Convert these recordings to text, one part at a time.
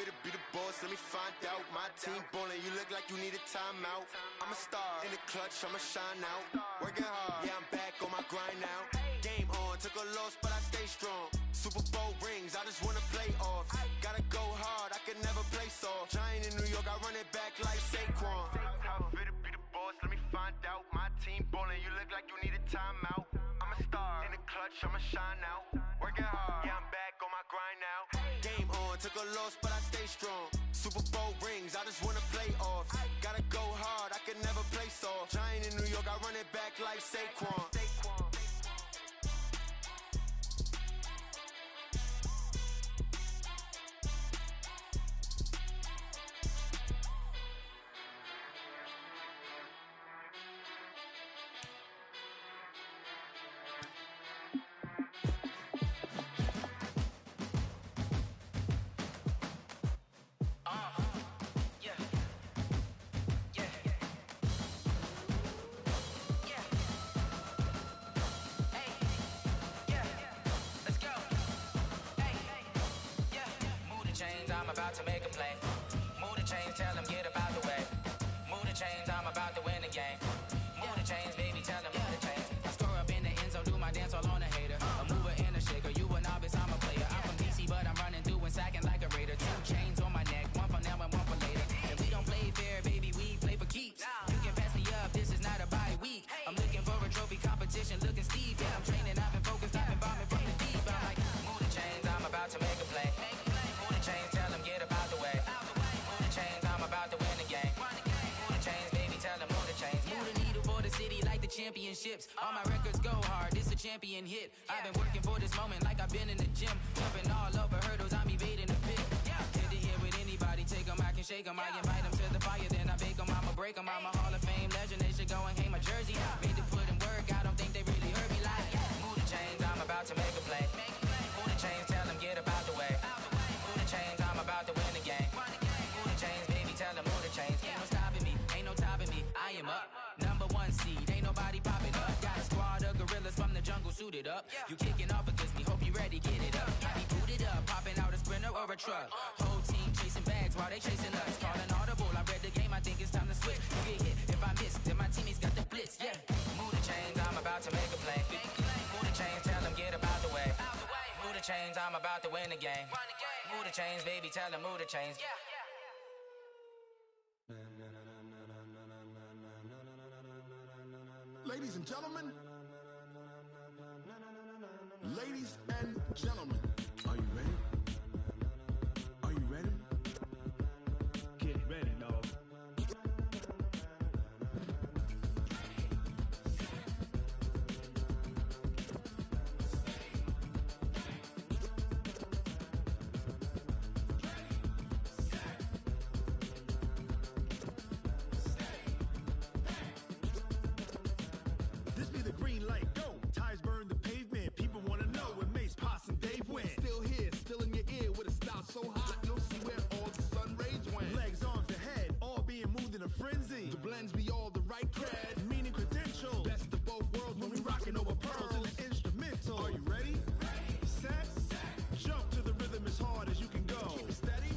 fit to be the boss, let me find out. My team ballin', you look like you need a timeout. I'm a star in the clutch, I'ma shine out. Working hard, yeah, I'm back on my grind now. Game on, took a loss, but I stay strong. Super Bowl rings, I just wanna play off. Gotta go hard, I can never play soft. Giant in New York, I run it back like Saquon. How fit to be the boss, let me find out. My team ballin', you look like you need a timeout. I'm a star in the clutch, I'ma shine out. Working hard, yeah, I'm back on my grind now. Game on, took a loss, but I stay strong. Super Bowl rings, I just wanna play off. Gotta go hard, I can never play soft. Giant in New York, I run it back like Saquon. About to make a play. Move the chains, tell them get up out the way. Move the chains, I'm about to win the game. Move the chains, baby, tell them move the chains. I score up in the end zone, do my dance all on a hater. A mover and a shaker, you a novice, I'm a player. I'm from DC, but I'm running through and sacking like a raider. 2 chains on my neck, one for now and one for later. And we don't play fair, baby, we play for keeps. You can pass me up, this is not a bye week. I'm looking for a trophy competition, looking steep. Yeah, I'm training, I've been focused, I've been bombing from the deep. I'm like, move the chains, I'm about to make a play. Move the chains, tell them get up out the way. Move the chains, I'm about to win the game. Move the chains, baby, tell them move the chains. Move the needle for the city like the championships. All my records go hard, this a champion hit. I've been working for this moment like I've been in the gym. Jumping all over hurdles, I'm evading the pit. Hit to hit with anybody, take them, I can shake them. I invite them to the fire, then I bake them, I'ma break them. I'm a Hall of Fame legend, they should go and hang my jersey. Made to put in work, I don't think they really heard me like. Move the chains, I'm about to make a play. Move the chains, tell them get up out the way. Move the chains, I'm about to win the game. Move the chains, baby, tell them move the chains. Ain't no stopping me, ain't no topping me. I am up, #1 seed, ain't nobody popping up. Got a squad of gorillas from the jungle suited up. You kicking off against me, hope you ready, get it up. I be booted up, popping out a sprinter or a truck. Whole team chasing bags while they chasing us. Calling audible, I read the game, I think it's time to switch. You get hit, if I miss, then my teammates got the blitz, yeah. Move the chains, I'm about to make a play. Move the chains, tell them get up out the way. Move the chains, I'm about to win the game. Move the chains, baby, tell them move the chains. Ladies and gentlemen, ladies and gentlemen, are you ready? Are you ready? Get ready, dog. So hot, you'll see where all the sun rays went. Legs, arms, the head, all being moved in a frenzy. The blends be all the right cred, meaning credentials. Best of both worlds when we rocking over pearls in the instrumental. Are you ready? Set, jump to the rhythm as hard as you can go. Keep it steady,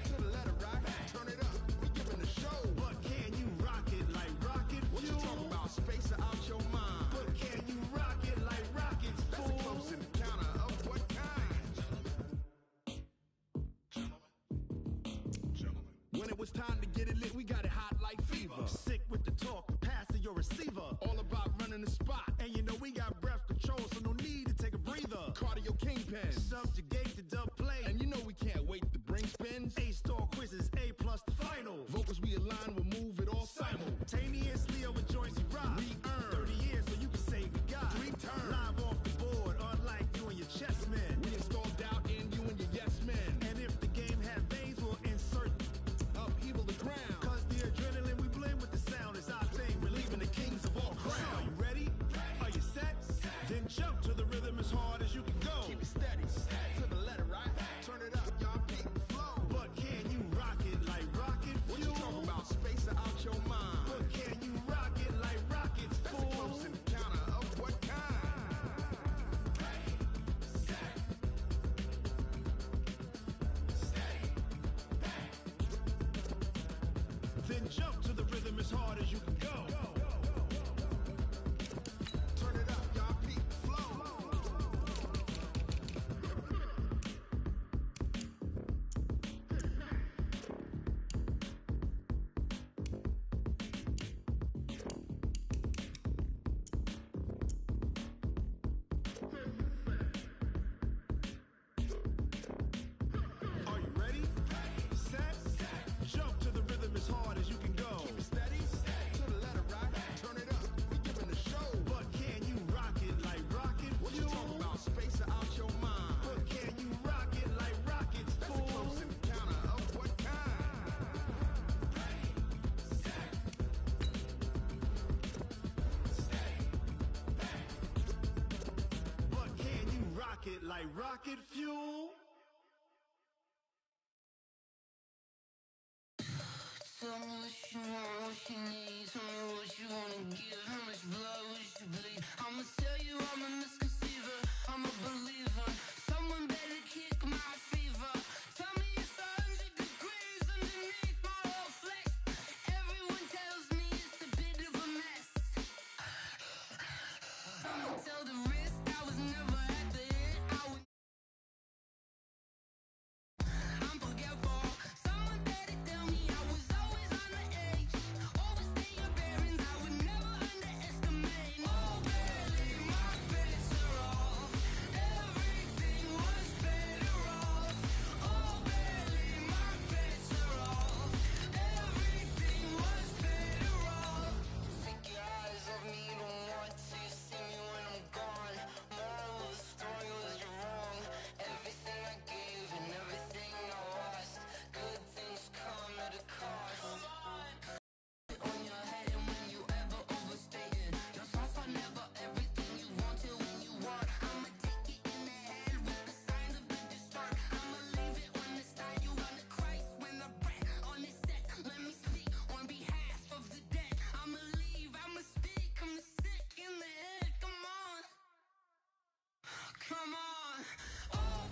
to the letter rock. Turn it up, we giving the show. But can you rock it like rocket fuel? What you talking about? Space out your mind. But can you rock it like rockets, fool? That's a close encounter of what kind? When it was time to get it lit, we got it hot like fever. Sick with the talk, pass to your receiver. All about running the spot. And you know we got breath control, so no need to take a breather. Cardio kingpin, subjugate the dub play. And you know we can't wait to bring spins. A-star quizzes, A+ the final. Vocals we align, we'll move it all simultaneously over joints we rock. We earn 30 years so you can say we got 3 turns. Live off the board, unlike you and your chess men. We install doubt in you and your yes men. And if the game had veins, we'll insert upheaval the ground. Cause the adrenaline we blend with the sound is our thing. Relieving the kings of all crown. Are you ready? Are you set? Then jump to the rhythm as hard as you can go. Keep it steady. To like rocket fuel. Tell me what you want, what you need. Tell me what you wanna give. How much blood would you bleed? I'ma tell you I'm a misconceiver. I'm a believer. Someone better kick my fever. Tell me it's 100 degrees underneath my whole flesh. Everyone tells me it's a bit of a mess. Someone tell the risk I was never at the end. I'm forgetful. Someone better tell me I was always on the edge. Overstay your bearings, I would never underestimate. Oh, barely, my bets are off. Everything was better off. Oh, barely, my bets are off. Everything was better off. Take your eyes off me, don't want to see me when I'm gone. Moral of the story was you're wrong. Everything I gave and everything I lost. Good things come at a cost. On your head and when you ever overstay it. Your thoughts are never everything you want till when you want. I'ma take it in the head with the signs of the distort. I'ma leave it on the side. You run to Christ when the breath on this set. Let me speak on behalf of the dead. I'ma leave, I'ma speak. I'm the sick in the head. Come on. Come on. Oh.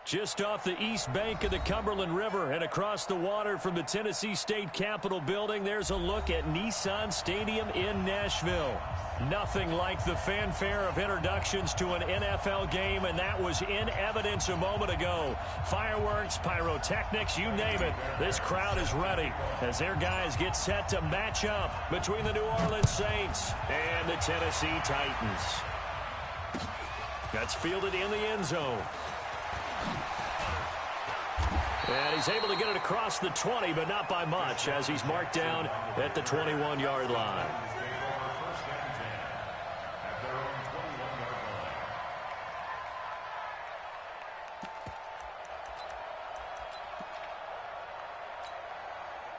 Just off the east bank of the Cumberland River and across the water from the Tennessee State Capitol building, there's a look at Nissan Stadium in Nashville. Nothing like the fanfare of introductions to an NFL game, and that was in evidence a moment ago. Fireworks, pyrotechnics, you name it. This crowd is ready as their guys get set to match up between the New Orleans Saints and the Tennessee Titans. That's fielded in the end zone. And he's able to get it across the 20, but not by much, as he's marked down at the 21-yard line.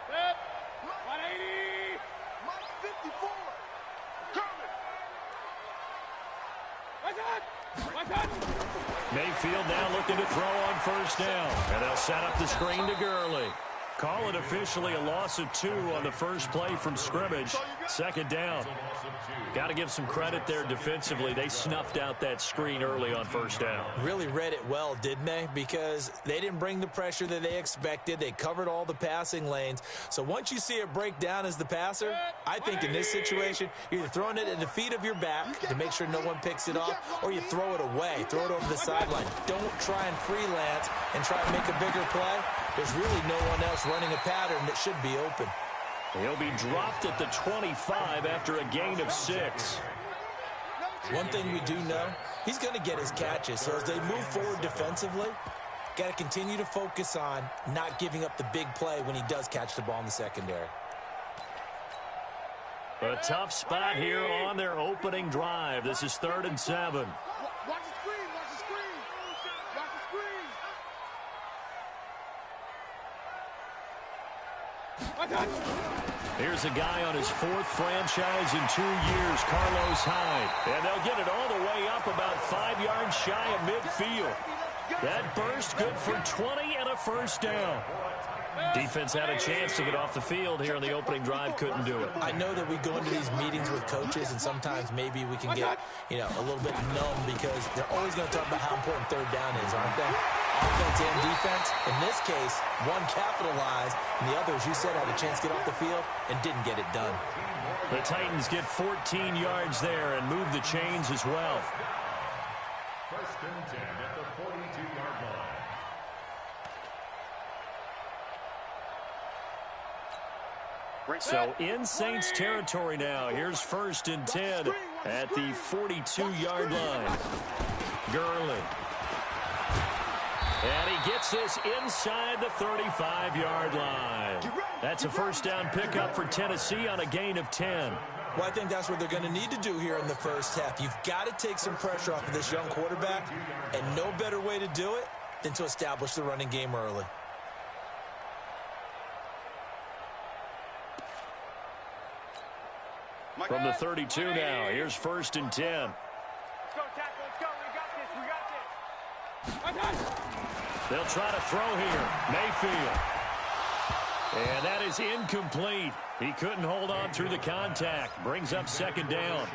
Set. 180. Mike 54. Coming. What's up? Mayfield now looking to throw on first down. And they'll set up the screen to Gurley. Call it officially a loss of 2 on the first play from scrimmage. Second down. Got to give some credit there defensively. They snuffed out that screen early on first down. Really read it well, didn't they? Because they didn't bring the pressure that they expected. They covered all the passing lanes. So once you see it break down as the passer, I think in this situation, you're either throwing it at the feet of your back to make sure no one picks it off, or you throw it away, throw it over the sideline. Don't try and freelance and try to make a bigger play. There's really no one else running a pattern that should be open. He'll be dropped at the 25 after a gain of 6. One thing we do know, he's going to get his catches. So as they move forward defensively, got to continue to focus on not giving up the big play when he does catch the ball in the secondary. A tough spot here on their opening drive. This is 3rd and 7. Watch the screen. Watch the screen. Watch the screen. Here's a guy on his 4th franchise in 2 years, Carlos Hyde. And they'll get it all the way up about 5 yards shy of midfield. That burst good for 20 and a first down. Defense had a chance to get off the field here in the opening drive, couldn't do it. I know that we go into these meetings with coaches, and sometimes maybe we can get, a little bit numb because they're always going to talk about how important 3rd down is, aren't they? Offense and defense. In this case, one capitalized, and the other, as you said, had a chance to get off the field and didn't get it done. The Titans get 14 yards there and move the chains as well. 1st and 10 at the 42-yard line. So in Saints territory now. Here's 1st and 10 at the 42-yard line. Gurley. And he gets this inside the 35-yard line. That's a first down pickup for Tennessee on a gain of 10. Well, I think that's what they're going to need to do here in the first half. You've got to take some pressure off of this young quarterback, and no better way to do it than to establish the running game early. From the 32 now, here's 1st and 10. They'll try to throw here. Mayfield. And that is incomplete. He couldn't hold on through the contact. Brings up second down.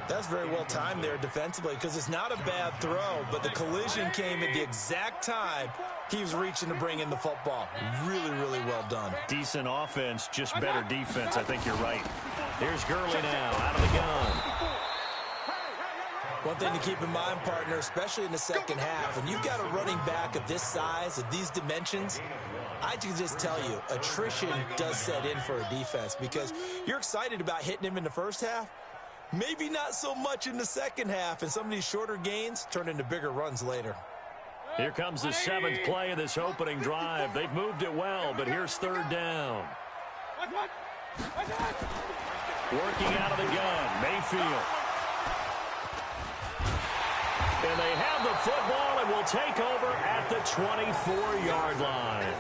That's very well timed there defensively because it's not a bad throw, but the collision came at the exact time he was reaching to bring in the football. Really, really well done. Decent offense, just better defense. I think you're right. Here's Gurley now out of the gun. One thing to keep in mind, partner, especially in the second half, when you've got a running back of this size, of these dimensions, I can just tell you, attrition does set in for a defense because you're excited about hitting him in the first half. Maybe not so much in the second half, and some of these shorter gains turn into bigger runs later. Here comes the 7th play of this opening drive. They've moved it well, but here's third down. Working out of the gun, Mayfield. And they have the football and will take over at the 24-yard line.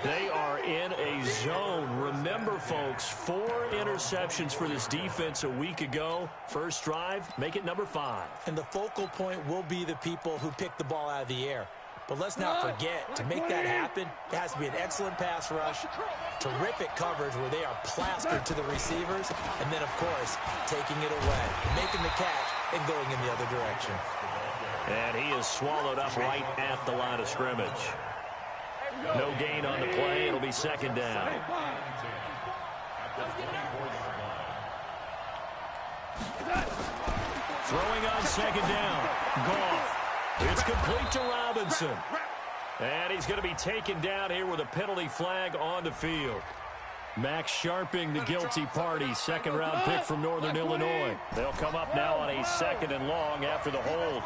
They are in a zone. Remember, folks, 4 interceptions for this defense a week ago. First drive, make it number 5. And the focal point will be the people who pick the ball out of the air. But let's not forget, to make that happen, it has to be an excellent pass rush, terrific coverage where they are plastered to the receivers, and then, of course, taking it away, making the catch, and going in the other direction. And he is swallowed up right at the line of scrimmage. No gain on the play. It'll be second down. Throwing on second down. Goff. It's complete to Robinson. And he's going to be taken down here with a penalty flag on the field. Max Sharping, the guilty party, second-round pick from Northern Illinois. They'll come up now on a 2nd and long after the hold.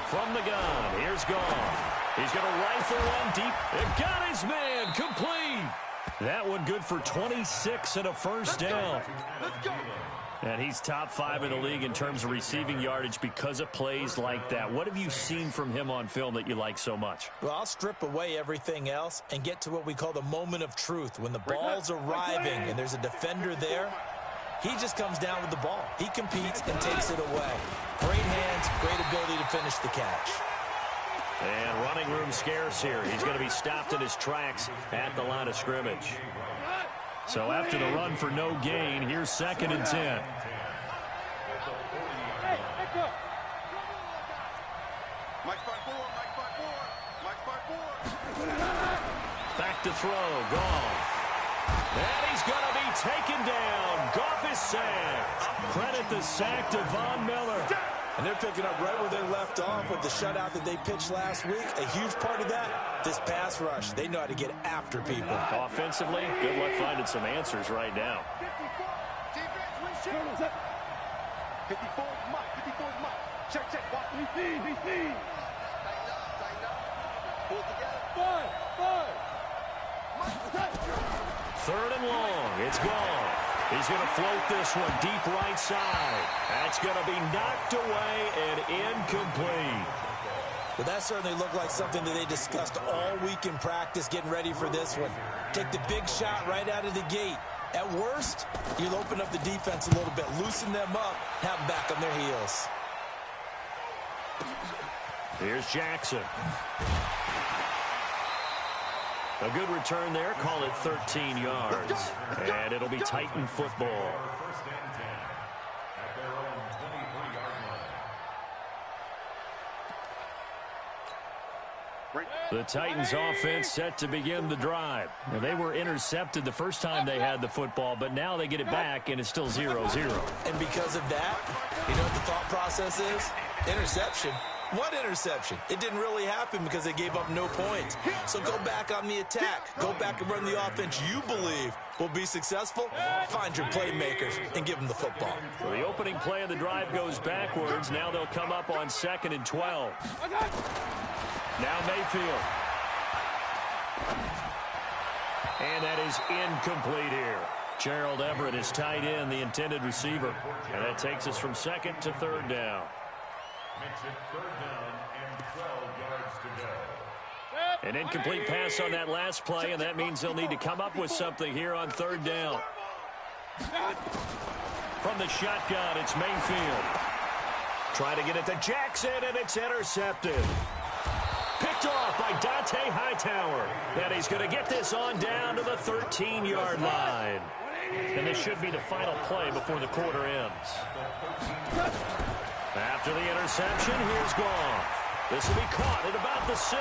From the gun, here's Goff. He's going to rifle one deep and got his man complete. That one good for 26 and a first down. And he's top 5 in the league in terms of receiving yardage because of plays like that. What have you seen from him on film that you like so much? Well, I'll strip away everything else and get to what we call the moment of truth. When the ball's arriving and there's a defender there, he just comes down with the ball. He competes and takes it away. Great hands, great ability to finish the catch. And running room scarce here. He's going to be stopped in his tracks at the line of scrimmage. So after the run for no gain, here's 2nd and 10. Back to throw, Goff. And he's going to be taken down. Goff is sacked. Credit the sack to Von Miller. And they're picking up right where they left off with the shutout that they pitched last week. A huge part of that, this pass rush. They know how to get after people. Offensively, good luck finding some answers right now. 54, Mike. 54, Mike. Check. Tighten up. Pull it together. 3rd and long. It's Goff. He's going to float this one deep right side. That's going to be knocked away and incomplete. Well, that certainly looked like something that they discussed all week in practice getting ready for this one. Take the big shot right out of the gate. At worst, you'll open up the defense a little bit, loosen them up, have them back on their heels. Here's Jackson. A good return there. Call it 13 yards. And it'll be Titan football. The Titans offense set to begin the drive. Now, they were intercepted the first time they had the football, but now they get it back, and it's still 0-0. And because of that, you know what the thought process is? Interception. What interception? It didn't really happen because they gave up no points. So go back on the attack. Go back and run the offense you believe will be successful. Find your playmakers and give them the football. So the opening play of the drive goes backwards. Now they'll come up on 2nd and 12. Now Mayfield. And that is incomplete here. Gerald Everett is tight end, the intended receiver. And that takes us from 2nd to 3rd down. Makes it 3rd down and 12 yards to go. An incomplete pass on that last play, and that means they'll need to come up with something here on 3rd down. From the shotgun, it's Mayfield. Trying to get it to Jackson, and it's intercepted. Picked off by Dante Hightower. And he's going to get this on down to the 13-yard line. And this should be the final play before the quarter ends. After the interception, here's Goff. This will be caught at about the 6.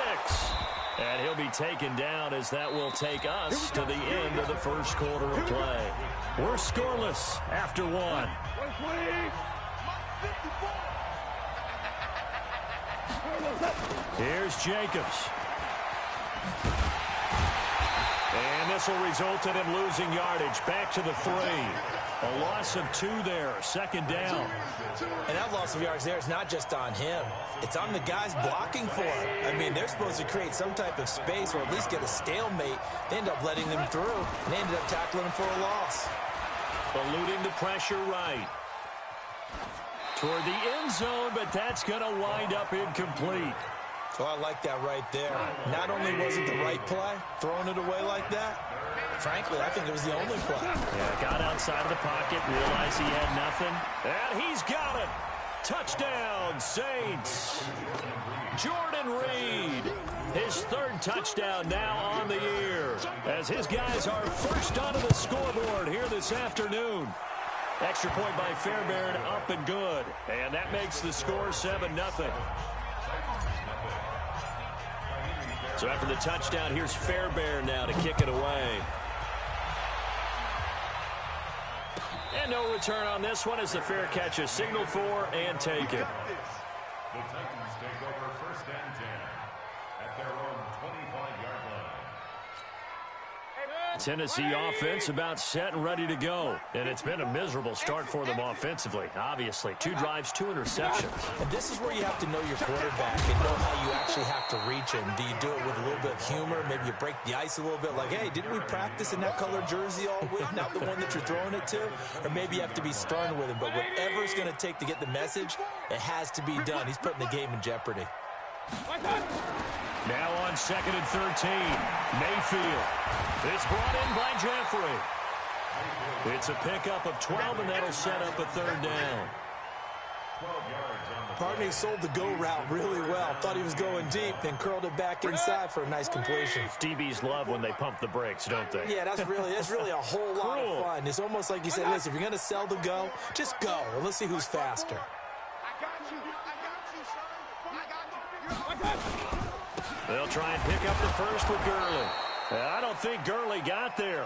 And he'll be taken down as that will take us to the end of the first quarter of play. We're scoreless after 1. Here's Jacobs. And this will result in him losing yardage back to the 3. A loss of 2 there, second down. And that loss of yards there is not just on him. It's on the guys blocking for him. I mean, they're supposed to create some type of space or at least get a stalemate. They end up letting them through, and they ended up tackling him for a loss. Eluding the pressure right. Toward the end zone, but that's going to wind up incomplete. Oh, I like that right there. Not only was it the right play, throwing it away like that, frankly, I think it was the only play. Yeah, got outside of the pocket, realized he had nothing, and he's got it. Touchdown, Saints. Jordan Reed, his 3rd touchdown now on the year, as his guys are first onto the scoreboard here this afternoon. Extra point by Fairbairn, up and good, and that makes the score 7-0. So after the touchdown, here's Fairbairn now to kick it away. And no return on this one as the fair catch is signaled for and taken. The Titans take over 1st and 10 at their own 25-yard line. Tennessee offense about set and ready to go. And it's been a miserable start for them offensively, obviously. 2 drives, 2 interceptions. And this is where you have to know your quarterback and know how you actually have to reach him. Do you do it with a little bit of humor? Maybe you break the ice a little bit like, hey, didn't we practice in that color jersey all week? Not the one that you're throwing it to? Or maybe you have to be stern with him. But whatever it's going to take to get the message, it has to be done. He's putting the game in jeopardy. Now on 2nd and 13, Mayfield. It's brought in by Jeffrey. It's a pickup of 12, and that'll set up a 3rd down. Partney sold the go route really well. Thought he was going deep, then curled it back inside for a nice completion. DBs love when they pump the brakes, don't they? Yeah, that's really a whole lot of fun. It's almost like you said, listen, if you're going to sell the go, just go. And let's see who's faster. They'll try and pick up the first with Gurley. I don't think Gurley got there.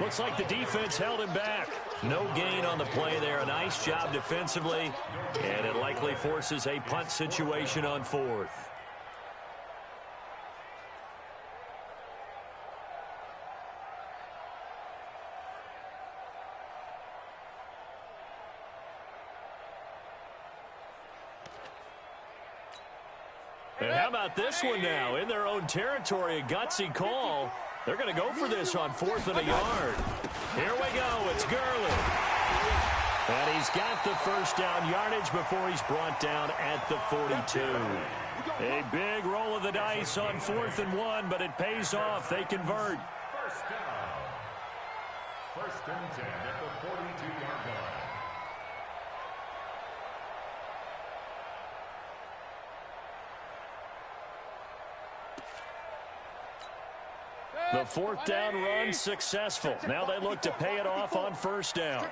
Looks like the defense held him back. No gain on the play there. A nice job defensively, and it likely forces a punt situation on 4th. And how about this one now? In their own territory, a gutsy call. They're going to go for this on 4th and a yard. Here we go. It's Gurley. And he's got the first down yardage before he's brought down at the 42. A big roll of the dice on 4th and 1, but it pays off. They convert. First down. 1st and 10 at the 42-yard line. The 4th down run successful. Now they look to pay it off on 1st down.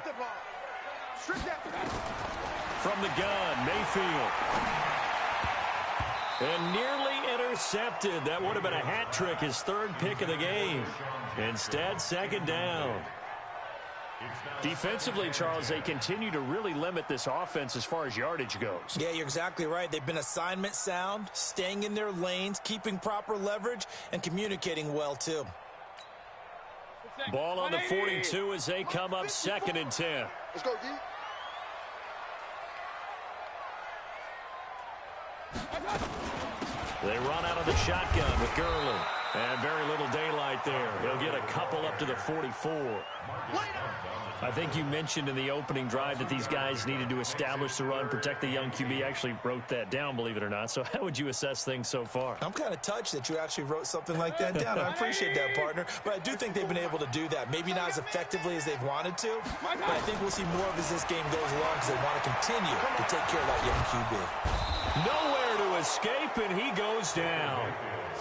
From the gun, Mayfield. And nearly intercepted. That would have been a hat trick, his 3rd pick of the game. Instead, 2nd down. Defensively, Charles, they continue to really limit this offense as far as yardage goes. Yeah, you're exactly right. They've been assignment sound, staying in their lanes, keeping proper leverage, and communicating well, too. Ball on the 42 as they come up 2nd and 10. Let's go, D. They run out of the shotgun with Gurley. And very little daylight there. He'll get a couple up to the 44. I think you mentioned in the opening drive that these guys needed to establish the run, protect the young QB. Actually wrote that down, believe it or not. So how would you assess things so far? I'm kind of touched that you actually wrote something like that down. I appreciate that, partner. But I do think they've been able to do that. Maybe not as effectively as they've wanted to, but I think we'll see more of as this game goes along because they want to continue to take care of that young QB. Nowhere to escape, and he goes down.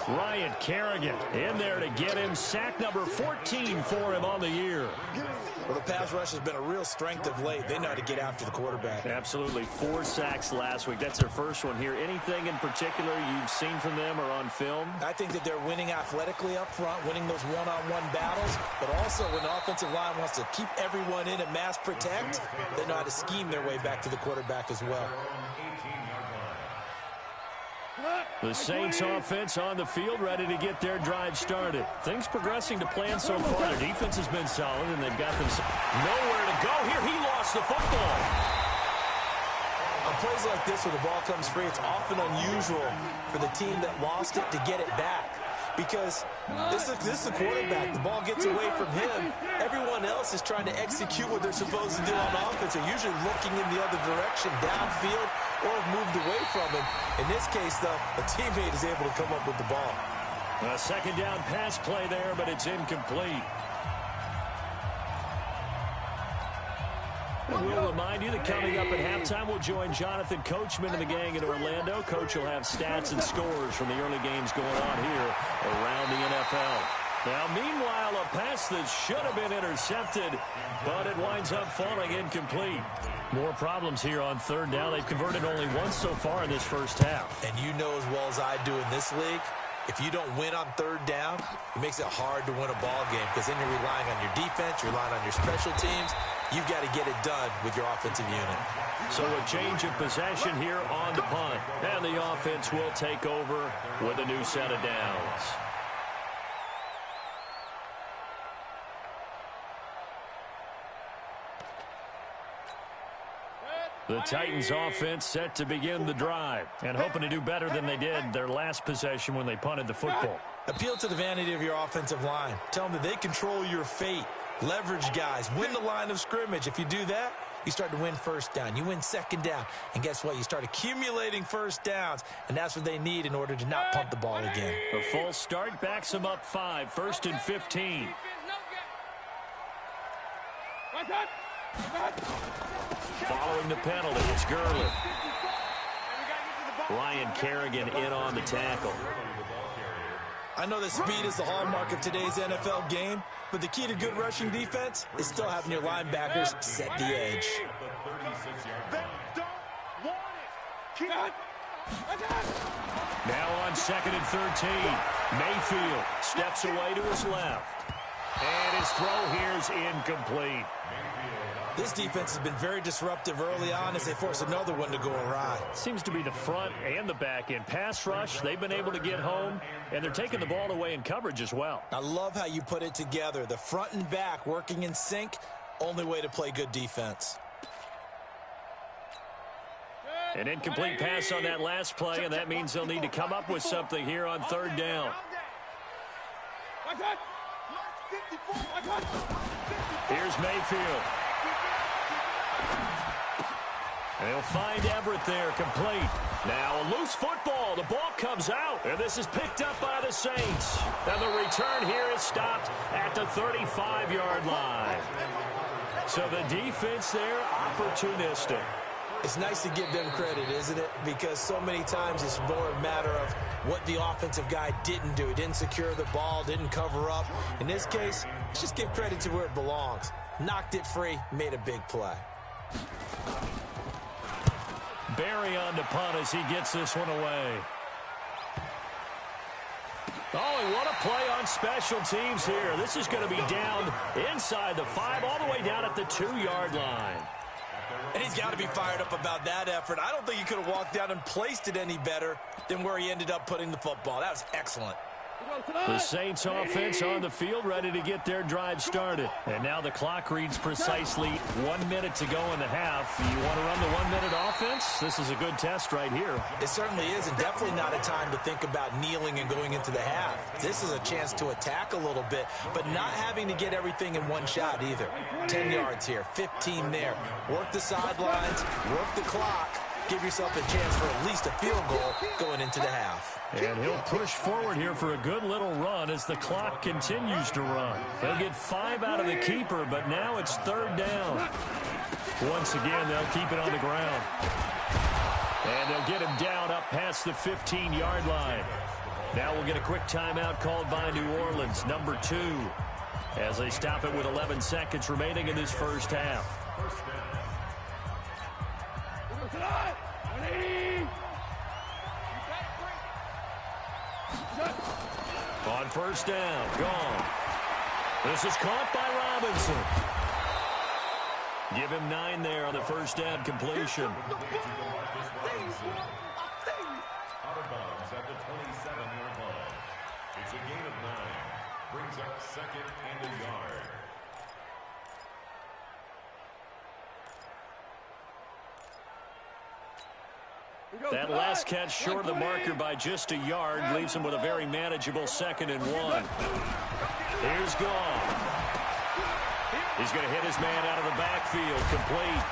Ryan Kerrigan in there to get him. Sack number 14 for him on the year. Well, the pass rush has been a real strength of late. They know how to get after the quarterback. Absolutely. 4 sacks last week. That's their first one here. Anything in particular you've seen from them or on film? I think that they're winning athletically up front, winning those one-on-one battles, but also when the offensive line wants to keep everyone in and mass protect, they know how to scheme their way back to the quarterback as well. The Saints offense on the field, ready to get their drive started. Things progressing to plan so far. Their defense has been solid, and they've got them nowhere to go. Here, he lost the football. On plays like this where the ball comes free, it's often unusual for the team that lost it to get it back. Because this is a quarterback. The ball gets away from him. Everyone else is trying to execute what they're supposed to do on offense. They're usually looking in the other direction, downfield, or have moved away from him. In this case, though, a teammate is able to come up with the ball. A second down pass play there, but it's incomplete. And we'll remind you that coming up at halftime, we'll join Jonathan Coachman and the gang in Orlando. Coach will have stats and scores from the early games going on here around the NFL. Now, meanwhile, a pass that should have been intercepted, but it winds up falling incomplete. More problems here on third down. They've converted only once so far in this first half. And you know as well as I do in this league, if you don't win on third down, it makes it hard to win a ball game because then you're relying on your defense, you're relying on your special teams. You've got to get it done with your offensive unit. So a change of possession here on the punt. And the offense will take over with a new set of downs. The Titans offense set to begin the drive and hoping to do better than they did their last possession when they punted the football. Appeal to the vanity of your offensive line. Tell them that they control your fate. Leverage guys. Win the line of scrimmage. If you do that, you start to win first down. You win second down. And guess what? You start accumulating first downs. And that's what they need in order to not punt the ball again. A false start backs them up 5. 1st and 15. Following the penalty, it's Gurley. Ryan Kerrigan in on the tackle. I know that speed is the hallmark of today's NFL game, but the key to good rushing defense is still having your linebackers set the edge. Now on 2nd and 13. Mayfield steps away to his left. And his throw here is incomplete. This defense has been very disruptive early on as they force another one to go awry. Seems to be the front and the back end. Pass rush, they've been able to get home, and they're taking the ball away in coverage as well. I love how you put it together. The front and back working in sync, only way to play good defense. An incomplete pass on that last play, and that means they'll need to come up with something here on third down. Here's Mayfield. And they'll find Everett there, complete. Now a loose football. The ball comes out, and this is picked up by the Saints. And the return here is stopped at the 35-yard line. So the defense there, opportunistic. It's nice to give them credit, isn't it? Because so many times it's more a matter of what the offensive guy didn't do. He didn't secure the ball, didn't cover up. In this case, let's just give credit to where it belongs. Knocked it free, made a big play. Barry on the punt as he gets this one away. Oh, and what a play on special teams here. This is going to be down inside the 5, all the way down at the 2-yard line. And he's got to be fired up about that effort. I don't think he could have walked down and placed it any better than where he ended up putting the football. That was excellent. The Saints offense on the field, ready to get their drive started. And now the clock reads precisely 1 minute to go in the half. You want to run the 1 minute offense? This is a good test right here. It certainly is, and definitely not a time to think about kneeling and going into the half. This is a chance to attack a little bit, but not having to get everything in one shot either. 10 yards here, 15 there. Work the sidelines, work the clock. Give yourself a chance for at least a field goal going into the half. And he'll push forward here for a good little run as the clock continues to run. He'll get 5 out of the keeper, but now it's third down. Once again, they'll keep it on the ground. And they'll get him down up past the 15-yard line. Now we'll get a quick timeout called by New Orleans, number 2, as they stop it with 11 seconds remaining in this first half. On first down, gone. This is caught by Robinson. Give him 9 there on the first down completion. Out of bounds at the 27-yard line. It's a gain of 9. Brings up second and a yard. That last catch short of the marker by just a yard leaves him with a very manageable 2nd and 1. Here's Gone. He's going to hit his man out of the backfield, complete.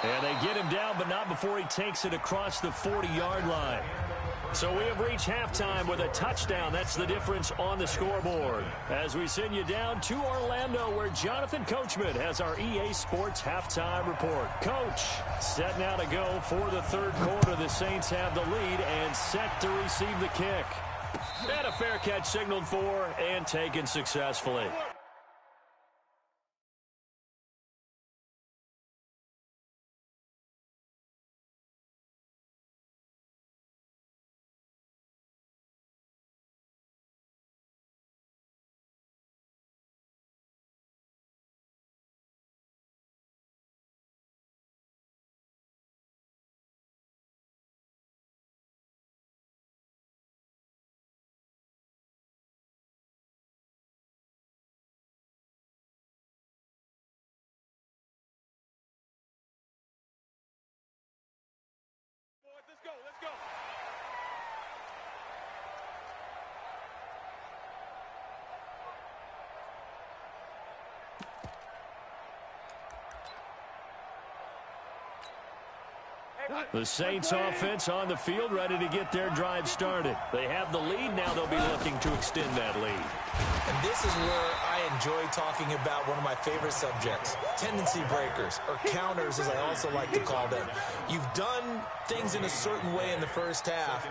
And they get him down, but not before he takes it across the 40-yard line. So we have reached halftime with a touchdown. That's the difference on the scoreboard. As we send you down to Orlando, where Jonathan Coachman has our EA Sports halftime report. Coach, set now to go for the third quarter. The Saints have the lead and set to receive the kick. And a fair catch signaled for and taken successfully. Let's go. The Saints offense on the field, ready to get their drive started. They have the lead. Now they'll be looking to extend that lead. And this is where I enjoy talking about one of my favorite subjects, tendency breakers, or counters as I also like to call them. You've done things in a certain way in the first half,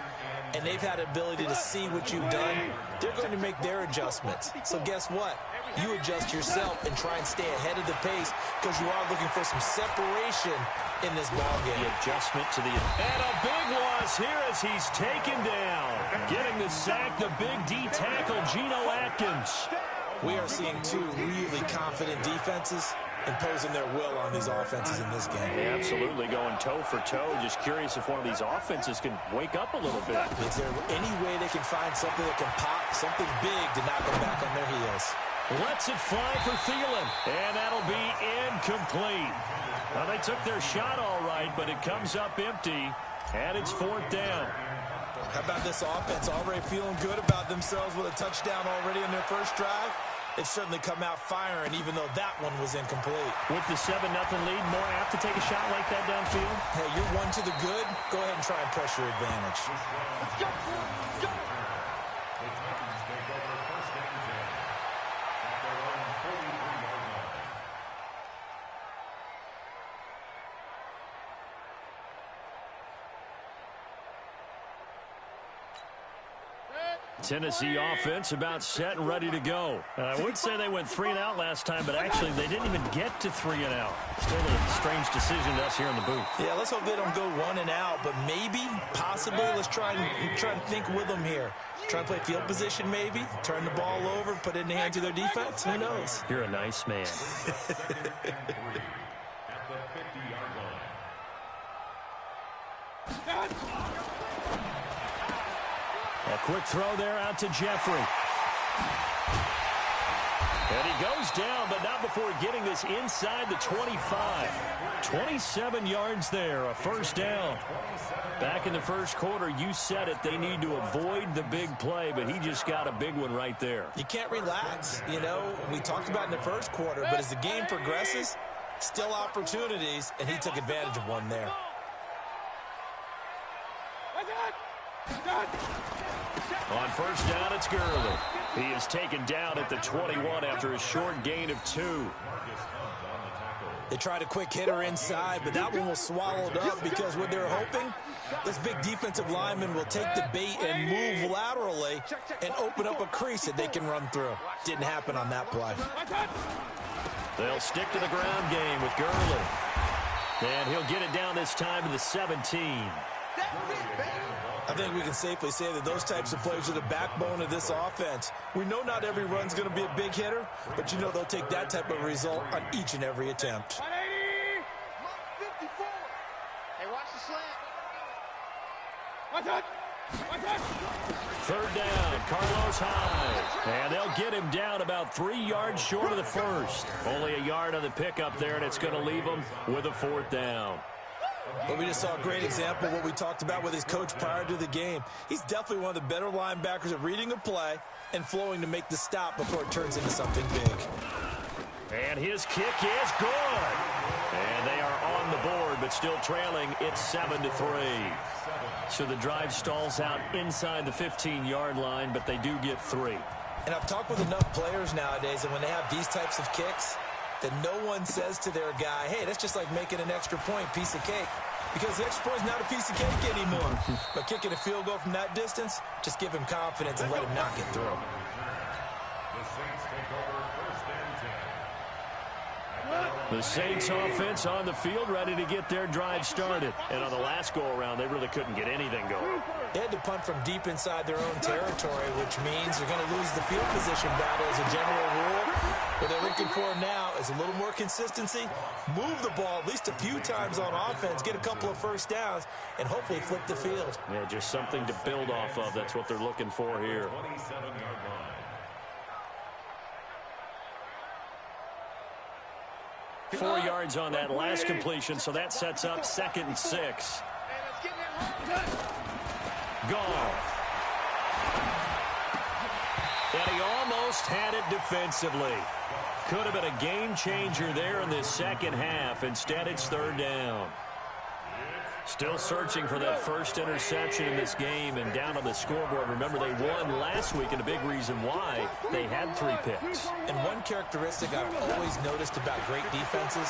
and they've had the ability to see what you've done. They're going to make their adjustments. So guess what? You adjust yourself and try and stay ahead of the pace because you are looking for some separation in this ball game. The adjustment to the... And a big loss here as he's taken down. Getting the sack, the big D tackle, Geno Atkins. We are seeing two really confident defenses imposing their will on these offenses in this game. Yeah, absolutely, going toe for toe. Just curious if one of these offenses can wake up a little bit. Is there any way they can find something that can pop, something big to knock them back on their heels? Lets it fly for Thielen, and that'll be incomplete. Well, they took their shot all right, but it comes up empty, and it's 4th down. How about this offense already feeling good about themselves with a touchdown already in their first drive? They've certainly come out firing, even though that one was incomplete. With the 7-0 lead, more apt to take a shot like that downfield? Hey, you're one to the good. Go ahead and try and press your advantage. Let's go. Let's go. The Titans take over first and 10 at their own 43-yard line. Tennessee offense about set and ready to go. I would say they went 3 and out last time, but actually they didn't even get to 3 and out. Still a strange decision to us here in the booth. Yeah, let's hope they don't go 1 and out, but maybe, possibly, let's try and think with them here. Try and play field position maybe, turn the ball over, put it in the hands of their defense. Who knows? You're a nice man. Second and 3 at the 50-yard line. A quick throw there out to Jeffrey. And he goes down, but not before getting this inside the 25. 27 yards there, a first down. Back in the first quarter, you said it, they need to avoid the big play, but he just got a big one right there. You can't relax. You know, we talked about in the first quarter, but as the game progresses, still opportunities, and he took advantage of one there. On first down, it's Gurley. He is taken down at the 21 after a short gain of 2. They tried a quick hitter inside, but that one was swallowed up because what they were hoping Those big defensive linemen will take the bait and move laterally and open up a crease that they can run through. Didn't happen on that play. They'll stick to the ground game with Gurley. And he'll get it down this time to the 17. I think we can safely say that those types of plays are the backbone of this offense. We know not every run's going to be a big hitter, but you know they'll take that type of result on each and every attempt. 180. 54. Hey, watch the slant. Watch it. Third down, Carlos Hyde. And they'll get him down about 3 yards short of the first. Only a yard on the pickup there, and it's going to leave him with a 4th down. But we just saw a great example of what we talked about with his coach prior to the game. He's definitely one of the better linebackers at reading a play and flowing to make the stop before it turns into something big. And his kick is good. And they are on the board, but still trailing. It's 7-3. So the drive stalls out inside the 15-yard line, but they do get 3. And I've talked with enough players nowadays, and when they have these types of kicks, that no one says to their guy, hey, that's just like making an extra point, piece of cake. Because the extra point is not a piece of cake anymore. But kicking a field goal from that distance, just give him confidence and let him knock it through. The Saints take over 1st and 10. The Saints offense on the field, ready to get their drive started. And on the last go-around, they really couldn't get anything going. They had to punt from deep inside their own territory, which means they're going to lose the field position battle as a general rule. What they're looking for now is a little more consistency, move the ball at least a few times on offense, get a couple of first downs, and hopefully flip the field. Yeah, just something to build off of. That's what they're looking for here. 27-yard line. 4 yards on that last completion, so that sets up 2nd and 6. Goff. And he almost had it defensively. Could have been a game changer there in this second half. Instead, it's 3rd down. Still searching for that first interception in this game and down on the scoreboard. Remember, they won last week, and a big reason why they had 3 picks. And one characteristic I've always noticed about great defenses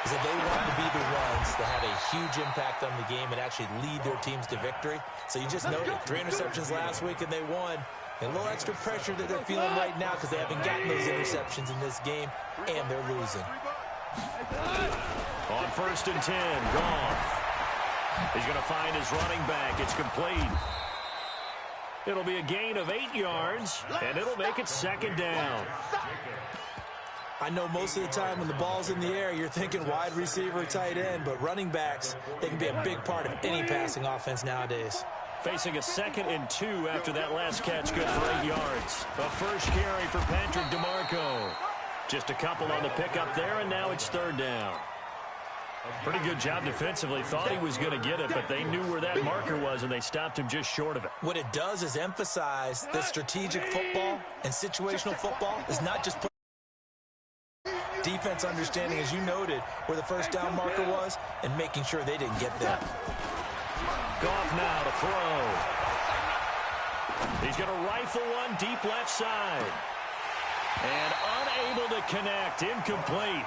is that they want to be the ones that have a huge impact on the game and actually lead their teams to victory. So you just noted 3 interceptions last week, and they won. And a little extra pressure that they're feeling right now because they haven't gotten those interceptions in this game, and they're losing. On 1st and 10, Goff. He's going to find his running back. It's complete. It'll be a gain of 8 yards, and it'll make it 2nd down. I know most of the time when the ball's in the air, you're thinking wide receiver, tight end, but running backs, they can be a big part of any passing offense nowadays. Facing a 2nd and 2 after that last catch, good for 8 yards. A first carry for Patrick DeMarco. Just a couple on the pickup there, and now it's 3rd down. Pretty good job defensively. Thought he was going to get it, but they knew where that marker was, and they stopped him just short of it. What it does is emphasize that strategic football and situational football is not just defense understanding, as you noted, where the first down marker was and making sure they didn't get that. Goff now to throw. He's going to rifle one deep left side. And unable to connect. Incomplete.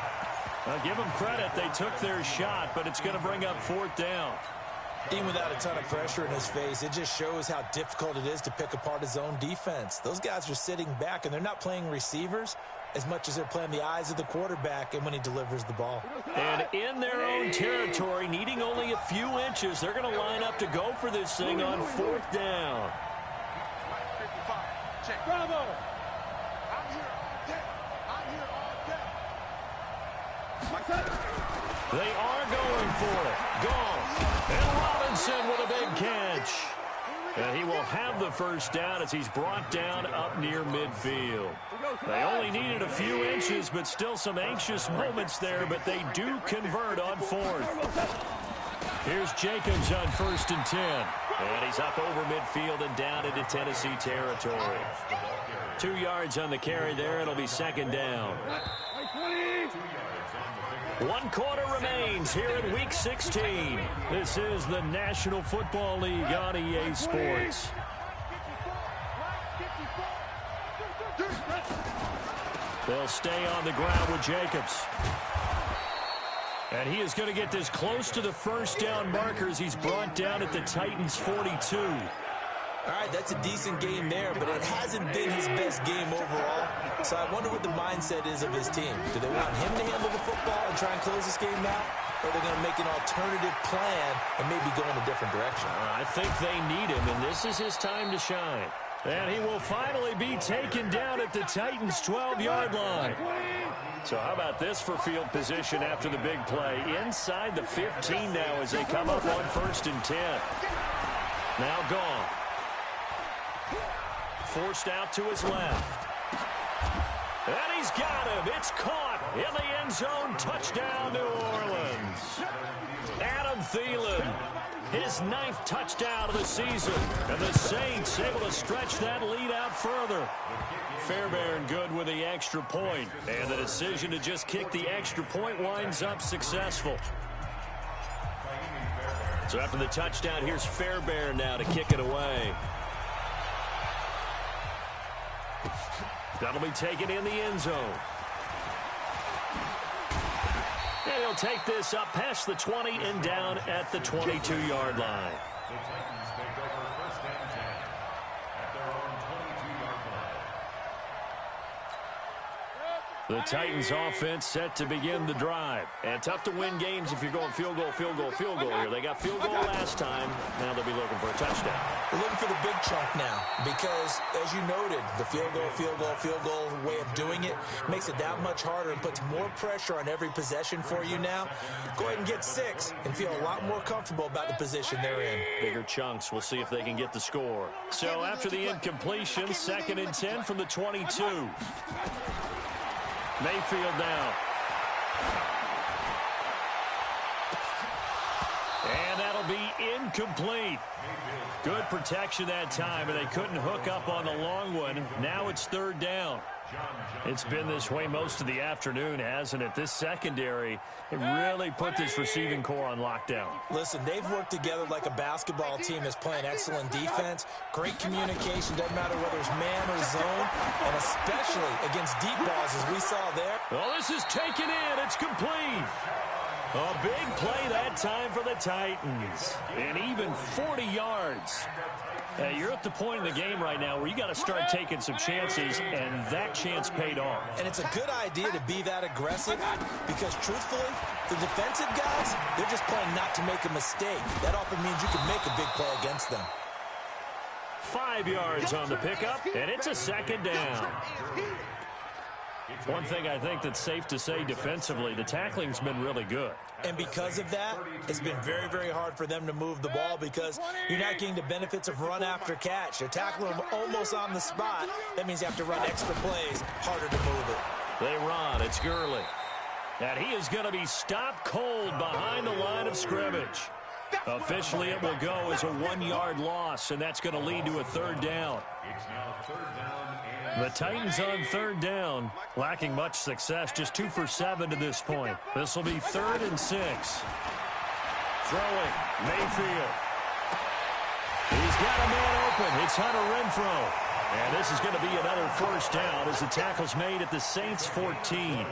I'll give them credit. They took their shot, but it's going to bring up 4th down. Even without a ton of pressure in his face, it just shows how difficult it is to pick apart his own defense. Those guys are sitting back, and they're not playing receivers as much as they're playing the eyes of the quarterback and when he delivers the ball. And in their own territory, needing only a few inches, they're going to line up to go for this thing on 4th down. Bravo. They are going for it. Goff. And Robinson with a big catch. And he will have the first down as he's brought down up near midfield. They only needed a few inches, but still some anxious moments there, but they do convert on 4th. Here's Jacobs on 1st and 10. And he's up over midfield and down into Tennessee territory. 2 yards on the carry there. It'll be 2nd down. 1 quarter remains here in Week 16. This is the National Football League on EA Sports. They'll stay on the ground with Jacobs. And he is going to get this close to the first down markers. He's brought down at the Titans' 42. All right, that's a decent game there, but it hasn't been his best game overall. So I wonder what the mindset is of his team. Do they want him to handle the football and try and close this game out? Or are they going to make an alternative plan and maybe go in a different direction? I think they need him, and this is his time to shine. And he will finally be taken down at the Titans' 12-yard line. So how about this for field position after the big play? Inside the 15 now as they come up on 1st and 10. Now gone. Forced out to his left. And he's got him. It's caught in the end zone. Touchdown, New Orleans. Adam Thielen, his 9th touchdown of the season. And the Saints able to stretch that lead out further. Fairbairn good with the extra point. And the decision to just kick the extra point winds up successful. So after the touchdown, here's Fairbairn now to kick it away. That'll be taken in the end zone. And he'll take this up past the 20 and down at the 22-yard line. The Titans take over 1st and 10 at their own 22-yard line. The Titans offense set to begin the drive. And tough to win games if you're going field goal, field goal, field goal here. They got field goal last time. Now they'll be looking for a touchdown. They're looking for the big chunk now because, as you noted, the field goal way of doing it makes it that much harder and puts more pressure on every possession for you now. Go ahead and get 6 and feel a lot more comfortable about the position they're in. Bigger chunks. We'll see if they can get the score. So after the incompletion, 2nd and 10 from the 22. Mayfield now. And that'll be incomplete. Good protection that time, and they couldn't hook up on the long one. Now it's 3rd down. It's been this way most of the afternoon, hasn't it? This secondary, it really put this receiving core on lockdown. Listen, they've worked together like a basketball team that's playing excellent defense. Great communication, doesn't matter whether it's man or zone, and especially against deep balls as we saw there. Well, this is taken in. It's complete. A big play that time for the Titans. And even 40 yards. You're at the point in the game right now where you got to start taking some chances, and that chance paid off. And it's a good idea to be that aggressive because, truthfully, the defensive guys, they're just playing not to make a mistake. That often means you can make a big play against them. 5 yards on the pickup, and it's a 2nd down. One thing I think that's safe to say defensively, the tackling's been really good. And because of that, it's been very, very hard for them to move the ball because you're not getting the benefits of run after catch. You're tackling them almost on the spot. That means you have to run extra plays, harder to move it. They run. It's Gurley. And he is going to be stopped cold behind the line of scrimmage. Officially, it will go as a 1-yard loss, and that's going to lead to a 3rd down. It's now 3rd down and The Titans on 3rd down, lacking much success, just 2 for 7 to this point. This will be 3rd and 6. Throwing, Mayfield. He's got a man open. It's Hunter Renfrow. And this is going to be another 1st down as the tackle's made at the Saints' 14.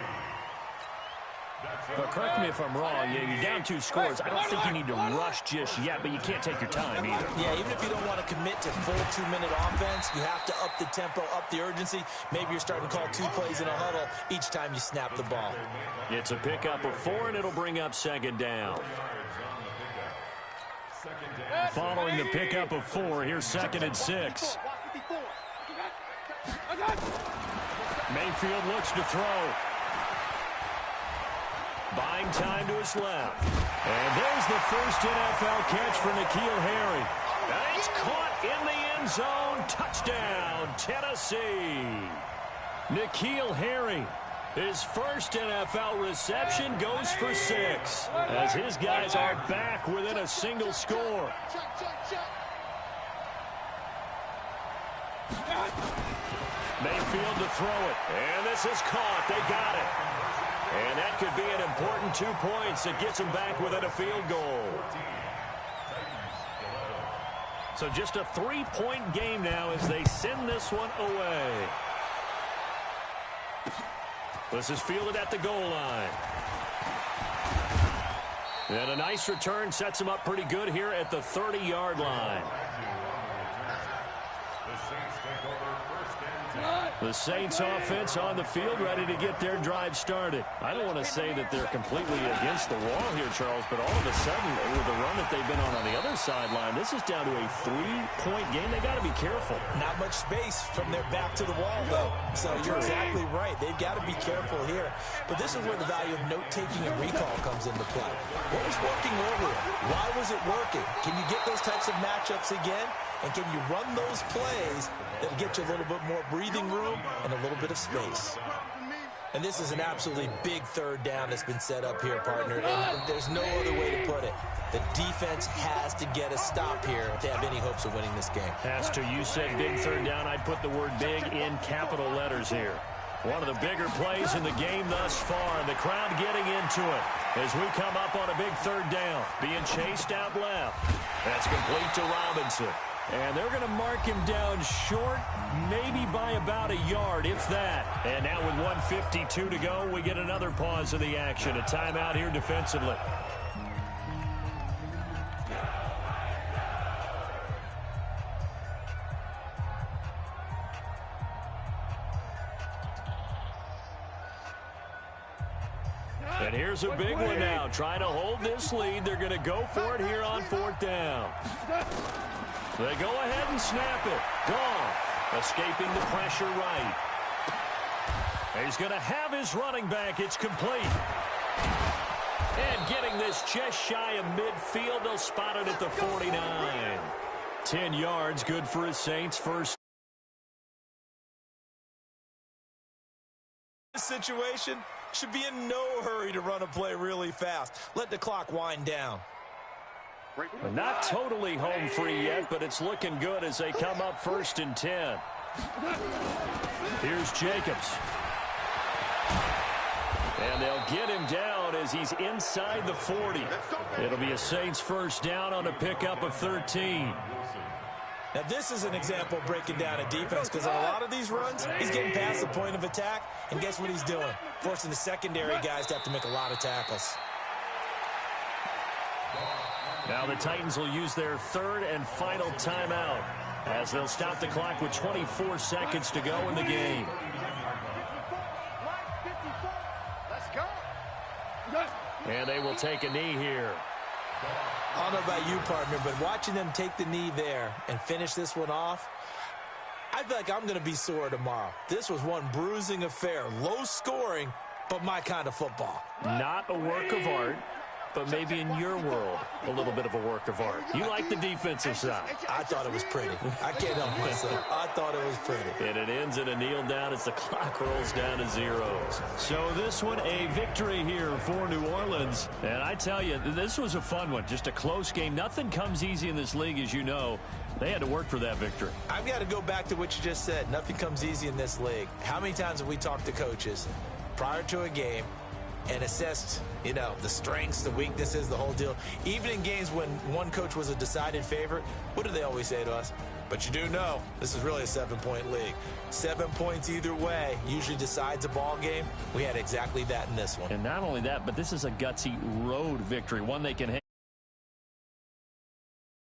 But correct me if I'm wrong, you're down 2 scores. I don't think you need to rush just yet, but you can't take your time either. Yeah, even if you don't want to commit to full 2-minute offense, you have to up the tempo, up the urgency. Maybe you're starting to call 2 plays in a huddle each time you snap the ball. It's a pickup of 4, and it'll bring up 2nd down. Following the pickup of 4, here's 2nd and 6. Mayfield looks to throw. Buying time to his left. And there's the first NFL catch for N'Keal Harry. And it's caught in the end zone. Touchdown, Tennessee. N'Keal Harry, his first NFL reception, goes for 6. As his guys are back within a single score. Mayfield to throw it. And this is caught. They got it. And that could be an important 2 points that gets them back within a field goal. So just a 3-point game now as they send this one away. This is fielded at the goal line. And a nice return sets him up pretty good here at the 30-yard line. The Saints offense on the field ready to get their drive started. I don't want to say that they're completely against the wall here, Charles, but all of a sudden, with the run that they've been on the other sideline, this is down to a 3-point game. They got to be careful. Not much space from their back to the wall, though. So you're exactly right. They've got to be careful here. But this is where the value of note-taking and recall comes into play. What was working earlier? Why was it working? Can you get those types of matchups again? And can you run those plays that'll get you a little bit more breathing room and a little bit of space? And this is an absolutely big third down that's been set up here, partner. And there's no other way to put it. The defense has to get a stop here if they have any hopes of winning this game. Pastor, you said big third down. I'd put the word big in capital letters here. One of the bigger plays in the game thus far, and the crowd getting into it as we come up on a big third down. Being chased out left. That's complete to Robinson. And they're going to mark him down short, maybe by about a yard, if that. And now with 1:52 to go, we get another pause of the action. A timeout here defensively. And here's a big one now. Trying to hold this lead. They're going to go for it here on 4th down. They go ahead and snap it. Goff escaping the pressure right. He's going to have his running back. It's complete. And getting this just shy of midfield. They'll spot it at the 49. 10 yards, good for his Saints first. This situation should be in no hurry to run a play really fast. Let the clock wind down. Not totally home free yet, but it's looking good as they come up 1st and 10. Here's Jacobs. And they'll get him down as he's inside the 40. It'll be a Saints first down on a pickup of 13. Now, this is an example of breaking down a defense because on a lot of these runs, he's getting past the point of attack, and guess what he's doing? Forcing the secondary guys to have to make a lot of tackles. Now the Titans will use their 3rd and final timeout as they'll stop the clock with 24 seconds to go in the game. And they will take a knee here. I don't know about you, partner, but watching them take the knee there and finish this one off, I feel like I'm going to be sore tomorrow. This was one bruising affair. Low scoring, but my kind of football. Not a work of art, but maybe in your world, a little bit of a work of art. You like the defensive side. I thought it was pretty. I can't help myself. I thought it was pretty. And it ends in a kneel down as the clock rolls down to zeros. So this one, a victory here for New Orleans. And I tell you, this was a fun one. Just a close game. Nothing comes easy in this league, as you know. They had to work for that victory. I've got to go back to what you just said. Nothing comes easy in this league. How many times have we talked to coaches prior to a game and assessed, you know, the strengths, the weaknesses, the whole deal? Even in games when one coach was a decided favorite, what do they always say to us? But you do know this is really a 7-point league. 7 points either way usually decides a ball game. We had exactly that in this one. And not only that, but this is a gutsy road victory, one they can hang